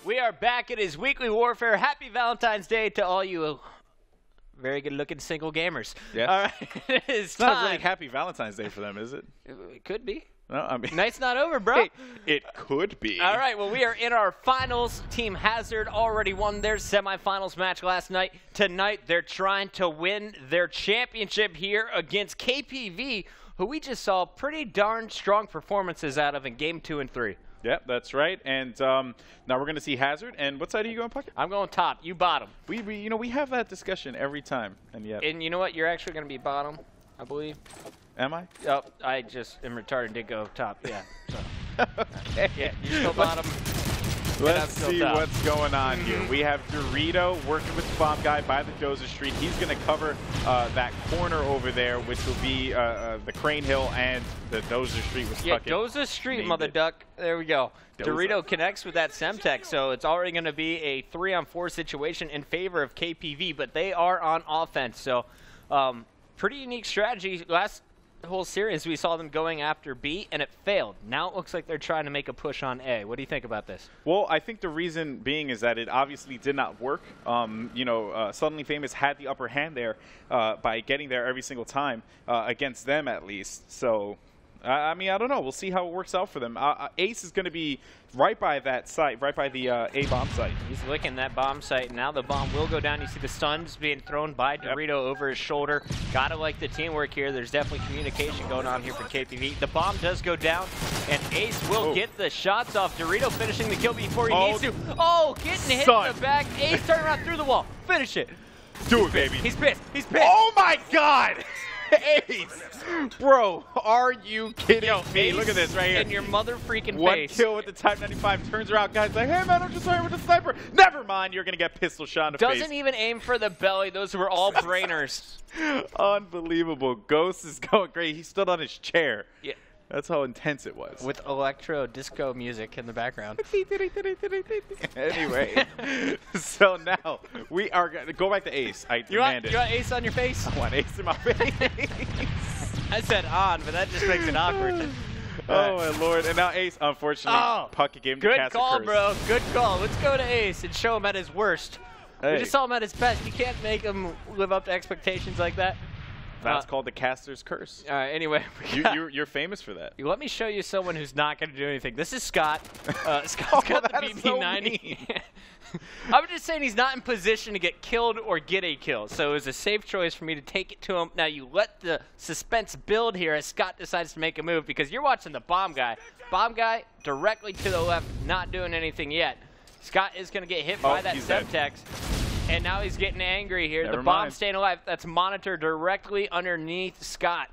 We are back. It is Weekly Warfare. Happy Valentine's Day to all you very good-looking single gamers. Yeah. All right, it's not really Happy Valentine's Day for them, is it? It could be. No, I mean, Night's not over, bro. It could be. All right, well, we are in our finals. Team Hazard already won their semifinals match last night. Tonight, they're trying to win their championship here against KpV, who we just saw pretty darn strong performances out of in Game 2 and 3. Yep, that's right. And now we're going to see Hazard. And what side are you going, Puckett? I'm going top. You bottom. We have that discussion every time. And yet. And you know what? You're actually going to be bottom, I believe. Am I? Oh, I just am retarded and did go top. Yeah. So. Okay. Yeah, you're still bottom. Let's see what's going on here. We have Dorito working with the bomb guy by the Dozer Street. He's going to cover that corner over there, which will be the Crane Hill and the Dozer Street with Puckett. Yeah, Dozer Street, mother duck. There we go. Dorito connects with that Semtech, so it's already going to be a 3-on-4 situation in favor of KpV, but they are on offense. So pretty unique strategy. Last whole series we saw them going after B and it failed. Now it looks like they're trying to make a push on A. What do you think about this? Well, I think the reason being is that it obviously did not work. Suddenly Famous had the upper hand there by getting there every single time against them at least. So I mean, I don't know. We'll see how it works out for them. Ace is going to be right by that site, right by the A bomb site. He's licking that bomb site. Now the bomb will go down. You see the stuns being thrown by Dorito over his shoulder. Gotta like the teamwork here. There's definitely communication going on here for KpV. The bomb does go down, and Ace will get the shots off. Dorito finishing the kill before he needs to. Oh, getting hit in the back. Ace turning around through the wall. Finish it. Do it, baby. He's pissed. He's pissed. Oh, my God. Ace! Bro, are you kidding me? Look at this right here. In your mother freaking face. One kill with the Type 95. Turns around, guys like, hey, man, I'm just trying with the sniper. Never mind, you're going to get pistol shot in the face. Doesn't even aim for the belly. Those were all brainers. Unbelievable. Ghost is going great. He stood on his chair. Yeah. That's how intense it was. With electro disco music in the background. Anyway, so now we are going to go back to Ace. You want Ace on your face? I want Ace in my face. I said on, but that just makes it awkward. Oh, my Lord. And now Ace, unfortunately, Puckett gave him the cast Good call, curse. bro. Good call. Let's go to Ace and show him at his worst. Hey. We just saw him at his best. You can't make him live up to expectations like that. That's called the caster's curse. All right, anyway. You're famous for that. Let me show you someone who's not going to do anything. This is Scott. Scott's got the BB90. So I'm just saying he's not in position to get killed or get a kill. So it was a safe choice for me to take it to him. Now you let the suspense build here as Scott decides to make a move because you're watching the bomb guy. Bomb guy directly to the left, not doing anything yet. Scott is going to get hit by that Semtex. And now he's getting angry here. The bomb's staying alive. That's monitored directly underneath Scott.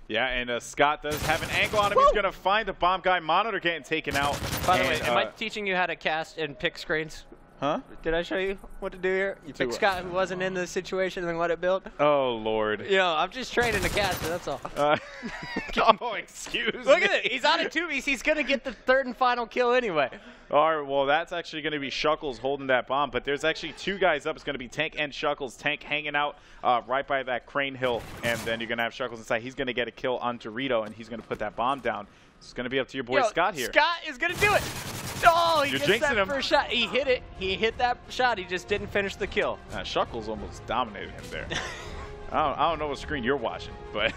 Yeah, and Scott does have an angle on him. He's going to find the bomb guy. Monitor getting taken out. By the way, am I teaching you how to cast and pick screens? Huh? Did I show you what to do here? You pick Scott who wasn't in the situation and then let it build? Oh, Lord. You know, I'm just training a caster, that's all. Oh, excuse me. Look at it. He's on a 2-piece. He's going to get the third and final kill anyway. All right, well, that's actually going to be Shuckles holding that bomb, but there's actually two guys up. It's going to be Tank and Shuckles. Tank hanging out right by that Crane Hill, and then you're going to have Shuckles inside. He's going to get a kill on Dorito, and he's going to put that bomb down. It's going to be up to your boy Scott here. Scott is going to do it. Oh, he gets that him. first shot. He hit it. He hit that shot. He just didn't finish the kill. Shuckles almost dominated him there. I don't know what screen you're watching, but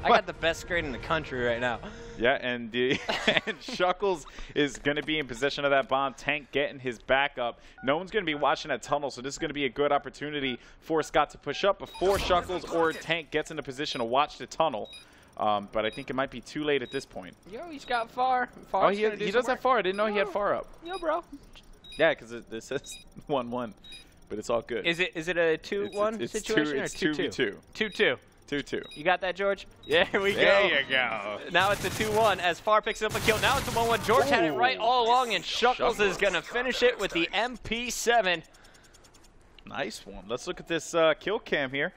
I got the best screen in the country right now. Yeah, and Shuckles is going to be in possession of that bomb. Tank getting his back up. No one's going to be watching that tunnel, so this is going to be a good opportunity for Scott to push up before Shuckles or Tank gets into position to watch the tunnel. But I think it might be too late at this point. Yo, he's got far. Oh, he does have far. I didn't know he had far up. Yo, bro. Yeah, because it says 1-1, but it's all good. Is it a 2-1 situation or 2-2? 2-2. 2-2. You got that, George? Yeah, here we go. There you go. Now it's a 2-1 as Far picks up a kill. Now it's a 1-1. George had it right all along, and Shuckles is going to finish it with the MP7. Nice one. Let's look at this kill cam here,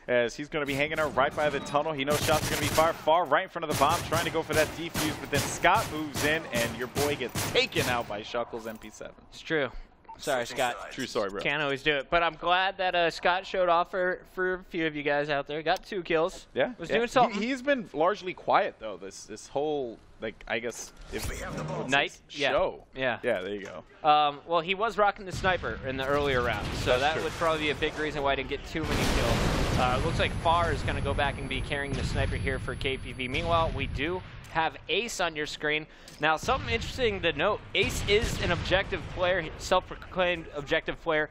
as he's going to be hanging out right by the tunnel. He knows shots are going to be fired far right in front of the bomb, trying to go for that defuse, but then Scott moves in, and your boy gets taken out by Shuckles MP7. It's true. Sorry, Scott. True story, bro. Can't always do it. But I'm glad that Scott showed off for a few of you guys out there. Got 2 kills. Yeah. Was doing something. He's been largely quiet, though, this whole, like, I guess, night show. Yeah. Yeah, there you go. Well, he was rocking the sniper in the earlier round, so that would probably be a big reason why he didn't get too many kills. Looks like Far is going to go back and be carrying the sniper here for KpV. Meanwhile, we do have Ace on your screen. Now, something interesting to note, Ace is an objective player, self-proclaimed objective player.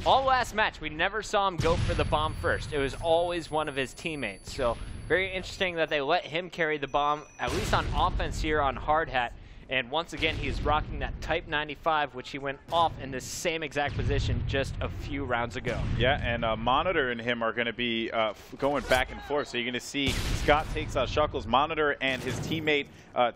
All last match, we never saw him go for the bomb first. It was always one of his teammates. So very interesting that they let him carry the bomb, at least on offense here on Hard Hat. And once again, he's rocking that Type 95, which he went off in the same exact position just a few rounds ago. Yeah, and Monitor and him are going to be going back and forth. So you're going to see Scott takes out Shuckles. Monitor and his teammate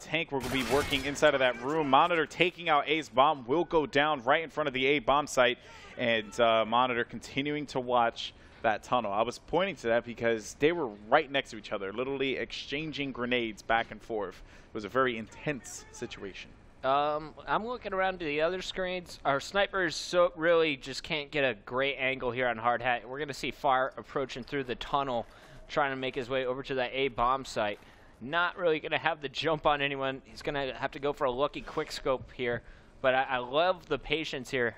Tank will be working inside of that room. Monitor taking out A's bomb will go down right in front of the A bomb site. And Monitor continuing to watch that tunnel. I was pointing to that because they were right next to each other, literally exchanging grenades back and forth. It was a very intense situation. I'm looking around to the other screens. Our snipers really just can't get a great angle here on Hard Hat. We're going to see Fire approaching through the tunnel, trying to make his way over to that A bomb site. Not really going to have the jump on anyone. He's going to have to go for a lucky quick scope here. But I love the patience here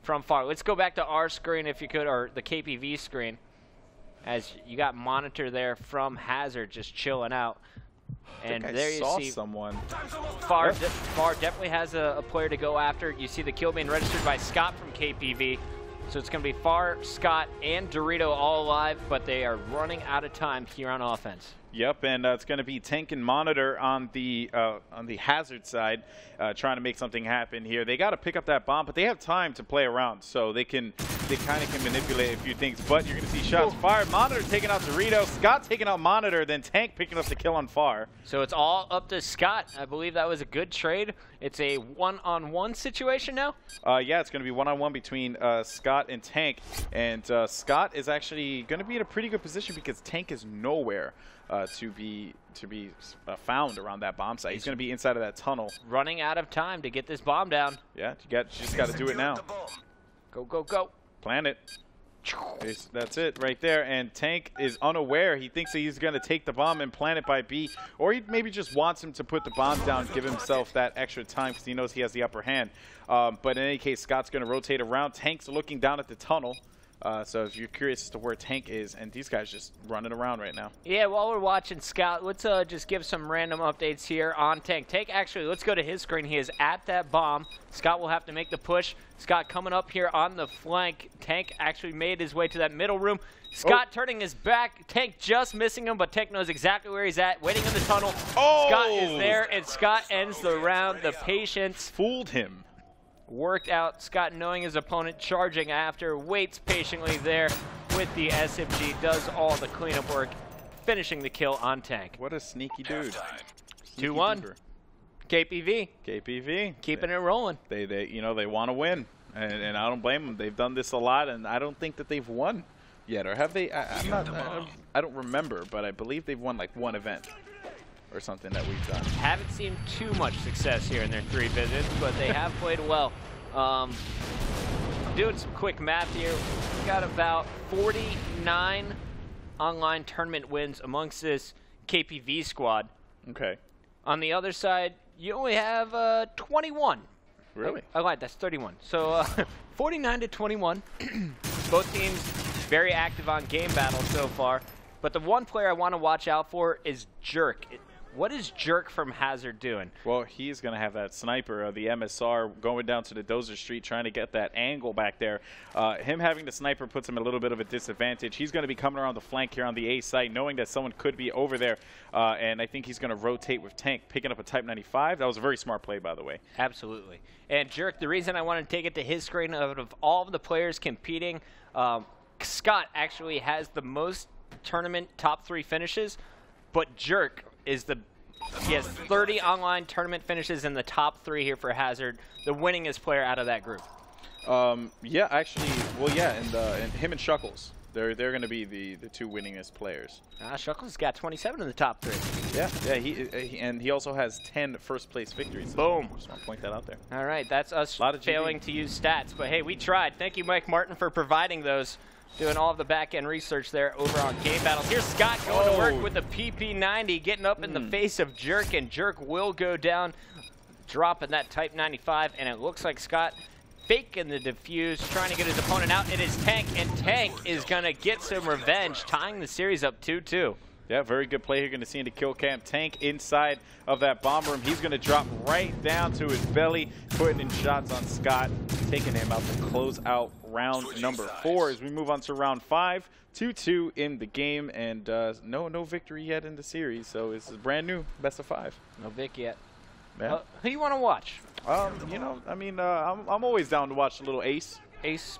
from Far. Let's go back to our screen if you could, or the KpV screen, as you got Monitor there from Hazard just chilling out. And there you see someone. Far definitely has a player to go after. You see the kill being registered by Scott from KpV. So it's going to be Far, Scott, and Dorito all alive, but they are running out of time here on offense. Yep, and it's going to be Tank and Monitor on the Hazard side, trying to make something happen here. They got to pick up that bomb, but they have time to play around, so they kind of can manipulate a few things. But you're going to see shots fired. Monitor taking out Dorito, Scott taking out Monitor, then Tank picking up the kill on Far. So it's all up to Scott. I believe that was a good trade. It's a one-on-one situation now. Yeah, it's going to be one-on-one between Scott and Tank, and Scott is actually going to be in a pretty good position because Tank is nowhere to be found around that bomb site. He's going to be inside of that tunnel. Running out of time to get this bomb down. Yeah, you just got to do it now. Go, go, go. Plant it. That's it right there. And Tank is unaware. He thinks that he's going to take the bomb and plant it by B. Or he maybe just wants him to put the bomb down, give himself that extra time because he knows he has the upper hand. But in any case, Scott's going to rotate around. Tank's looking down at the tunnel. So if you're curious as to where Tank is, and these guys just running around right now. Yeah, while we're watching Scout, let's just give some random updates here on Tank. Tank, actually, let's go to his screen. He is at that bomb. Scott will have to make the push. Scott coming up here on the flank. Tank actually made his way to that middle room. Scott turning his back. Tank just missing him, but Tank knows exactly where he's at, waiting in the tunnel. Scott is there, and Scott ends the round. The patience fooled him. Worked out. Scott, knowing his opponent, charging after, waits patiently there with the SMG, does all the cleanup work, finishing the kill on Tank. What a sneaky dude. 2-1. KpV. KpV. Keeping it rolling. They want to win, and I don't blame them. They've done this a lot, and I don't think that they've won yet, or have they? I don't remember, but I believe they've won like one event or something that we've done. Haven't seen too much success here in their 3 visits, but they have played well. Doing some quick math here, we've got about 49 online tournament wins amongst this KpV squad. Okay. On the other side, you only have 21. Really? I lied, that's 31. So 49 to 21. Both teams very active on game battle so far. But the one player I want to watch out for is Jerk. What is Jerk from Hazard doing? Well, he's going to have that sniper, the MSR, going down to the Dozer Street, trying to get that angle back there. Him having the sniper puts him a little bit of a disadvantage. He's going to be coming around the flank here on the A site, knowing that someone could be over there. And I think he's going to rotate with Tank, picking up a Type 95. That was a very smart play, by the way. Absolutely. And Jerk, the reason I want to take it to his screen, out of all of the players competing, Scott actually has the most tournament top 3 finishes, but Jerk is he has 30 online tournament finishes in the top 3 here for Hazard, the winningest player out of that group. Yeah, actually, well, yeah, and him and Shuckles, They're going to be the two winningest players. Shuckles got 27 in the top 3. Yeah. And he also has 10 first-place victories. Boom. Just want to point that out there. All right, that's us failing to use stats. But, hey, we tried. Thank you, Mike Martin, for providing those. Doing all of the back-end research there over on Game Battles. Here's Scott going to work with the PP90, getting up in the face of Jerk, and Jerk will go down, dropping that Type 95, and it looks like Scott faking the defuse, trying to get his opponent out. It is Tank, and Tank is going to get some revenge, tying the series up 2-2. Yeah, very good play here. Going to see into kill cam. Tank inside of that bomb room. He's going to drop right down to his belly, putting in shots on Scott, taking him out to close out round number 4 as we move on to round 5. 2-2 in the game, and no victory yet in the series, so this is brand new, best of 5. No Vic yet. Yeah. Who you want to watch? You know, I mean, I'm always down to watch a little Ace. Ace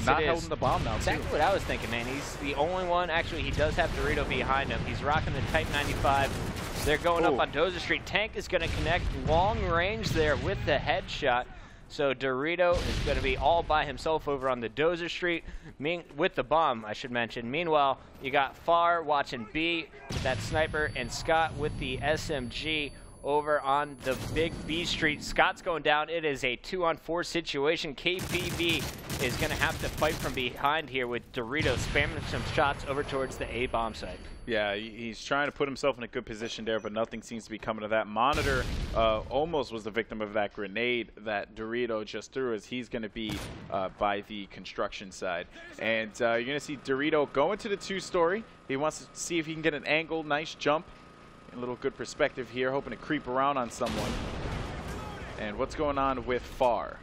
not holding the bomb now, exactly what I was thinking, man. He's the only one. Actually, he does have Dorito behind him. He's rocking the Type 95. They're going up on Dozer Street. Tank is going to connect long range there with the headshot. So Dorito is going to be all by himself over on the Dozer Street with the bomb, I should mention. Meanwhile, you got Far watching B with that sniper, and Scott with the SMG over on the big B Street. Scott's going down. It is a 2-on-4 situation. KpV is going to have to fight from behind here with Dorito spamming some shots over towards the A bomb site. Yeah, he's trying to put himself in a good position there, but nothing seems to be coming to that. Monitor almost was the victim of that grenade that Dorito just threw, as he's going to be by the construction side. And you're going to see Dorito go into the 2-story. He wants to see if he can get an angle, nice jump. A little good perspective here, hoping to creep around on someone. And what's going on with Far?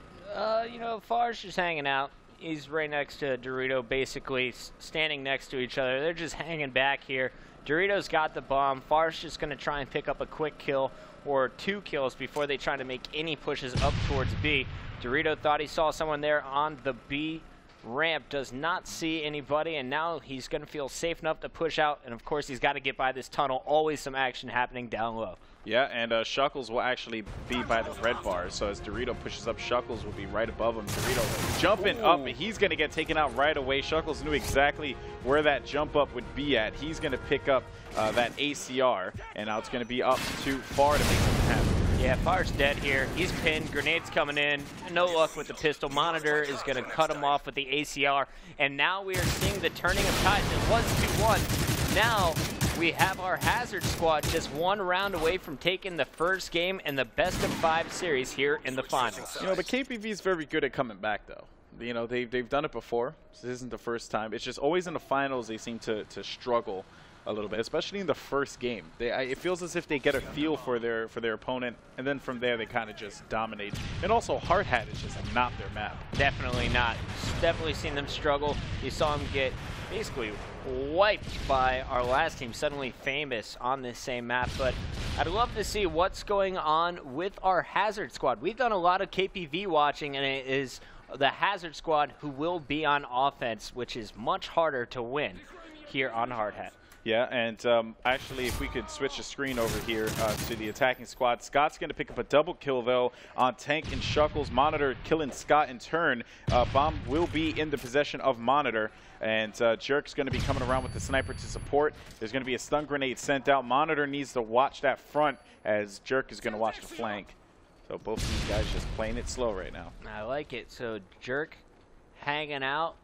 You know, Far's just hanging out. He's right next to Dorito, basically standing next to each other. They're just hanging back here. Dorito's got the bomb. Far's just going to try and pick up a quick kill or 2 kills before they try to make any pushes up towards B. Dorito thought he saw someone there on the B ramp, does not see anybody, and now he's going to feel safe enough to push out, and of course he's got to get by this tunnel. Always some action happening down low. Yeah, and Shuckles will actually be by the red bar, so as Dorito pushes up, Shuckles will be right above him. Dorito jumping up, and he's going to get taken out right away. Shuckles knew exactly where that jump up would be at. He's going to pick up that ACR, and now it's going to be up to Far to make something happen. Yeah, Far's dead here. He's pinned. Grenades coming in. No luck with the pistol. Monitor is going to cut him off with the ACR. And now we are seeing the turning of tides. It was 2-1. Now we have our Hazard squad just 1 round away from taking the first game in the best of 5 series here in the finals. You know, the KpV is very good at coming back, though. You know, they've done it before. This isn't the first time. It's just always in the finals they seem to struggle a little bit, especially in the first game. It feels as if they get a feel for their opponent, and then from there they kind of just dominate. And also, Hard Hat is just not their map. Definitely not. Definitely seen them struggle. You saw them get basically wiped by our last team, Suddenly Famous, on this same map. But I'd love to see what's going on with our Hazard squad. We've done a lot of KpV watching, and it is the Hazard squad who will be on offense, which is much harder to win here on Hard Hat. Yeah, and actually, if we could switch the screen over here to the attacking squad, Scott's going to pick up a double kill, though, on Tank and Shuckles. Monitor killing Scott in turn. Bomb will be in the possession of Monitor, and Jerk's going to be coming around with the sniper to support. There's going to be a stun grenade sent out. Monitor needs to watch that front, as Jerk is going to watch the flank. So both of these guys just playing it slow right now. I like it. So Jerk hanging out.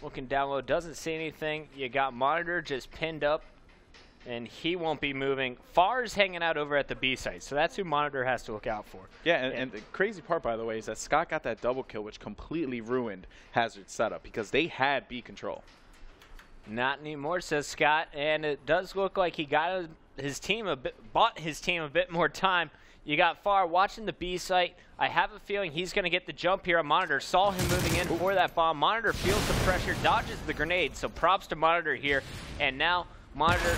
Looking down low, doesn't see anything. You got Monitor just pinned up, and he won't be moving. Far's hanging out over at the B site, so that's who Monitor has to look out for. Yeah, and the crazy part, by the way, is that Scott got that double kill, which completely ruined Hazard's setup, because they had B control. Not anymore, says Scott, and it does look like he got bought his team a bit more time. You got Far watching the B site. I have a feeling he's going to get the jump here on Monitor. Saw him moving in for that bomb. Monitor feels the pressure, dodges the grenade, so props to Monitor here. And now Monitor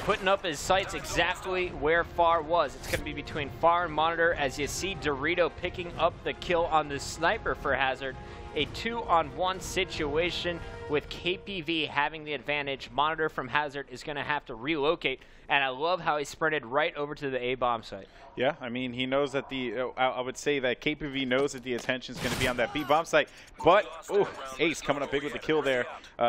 putting up his sights exactly where Far was. It's going to be between Far and Monitor, as you see Dorito picking up the kill on the sniper for Hazard. a 2-on-1 situation with KpV having the advantage. Monitor from Hazard is going to have to relocate, and I love how he sprinted right over to the A bomb site. Yeah, I mean, he knows that I would say that KpV knows that the attention is going to be on that B bomb site, but, Ace coming up big with the kill there,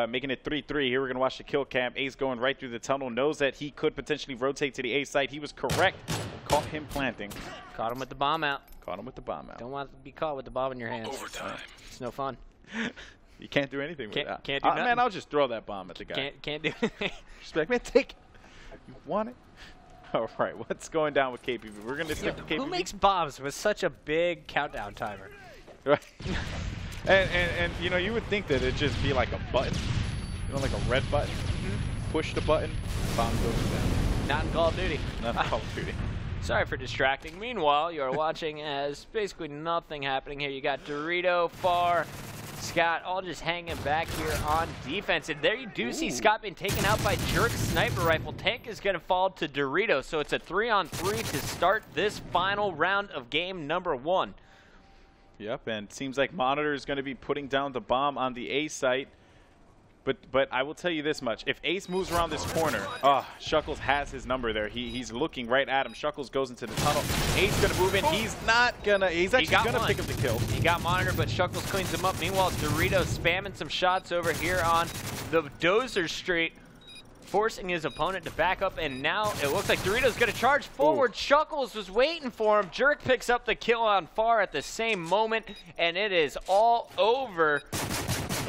making it 3-3. Here we're going to watch the kill cam. Ace going right through the tunnel, knows that he could potentially rotate to the A site. He was correct. Caught him planting. Caught him with the bomb out. Caught him with the bomb out. Don't want to be caught with the bomb in your hands. Overtime. It's no fun. You can't do anything with that. Can't do nothing. Man, I'll just throw that bomb at the guy. Can't do anything. Just be like, man, take it. You want it? All right, what's going down with KpV? We're going to stick to KpV. Who makes bombs with such a big countdown timer? Right. and you know, you would think that it'd just be like a button. You know, like a red button. Push the button, bomb goes down. Not in Call of Duty. Not in Call of Duty. Sorry for distracting. Meanwhile, you're watching as basically nothing happening here. You got Dorito, Far, Scott, all just hanging back here on defense. And there you do see Scott being taken out by Jerk's sniper rifle. Tank is going to fall to Dorito. So it's a 3-on-3 to start this final round of game number 1. Yep, and it seems like Monitor is going to be putting down the bomb on the A site. But I will tell you this much. If Ace moves around this corner, Shuckles has his number there. He's looking right at him. Shuckles goes into the tunnel. Ace going to move in. He's actually going to pick up the kill. He got Monitor, but Shuckles cleans him up. Meanwhile, Dorito spamming some shots over here on the Dozer Street, forcing his opponent to back up, and now it looks like Dorito's going to charge forward. Shuckles was waiting for him. Jerk picks up the kill on Far at the same moment, and it is all over.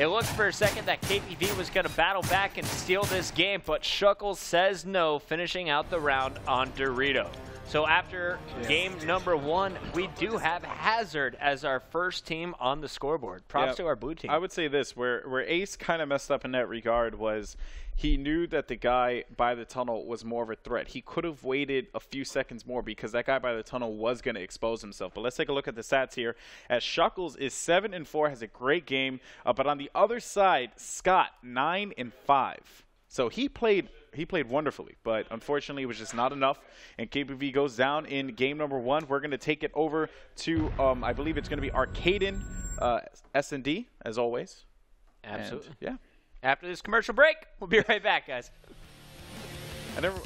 It looked for a second that KpV was going to battle back and steal this game, but Shuckles says no, finishing out the round on Dorito. So after game number 1, we do have Hazard as our first team on the scoreboard. Props to our blue team. I would say this, where Ace kind of messed up in that regard was he knew that the guy by the tunnel was more of a threat. He could have waited a few seconds more because that guy by the tunnel was going to expose himself. But let's take a look at the stats here. As Shuckles is 7-4, has a great game. But on the other side, Scott 9-5. So he played wonderfully, but unfortunately it was just not enough. And KpV goes down in game number 1. We're going to take it over to, I believe it's going to be Arcaden S&D, as always. Absolutely. And, yeah. After this commercial break, we'll be right back, guys. I never...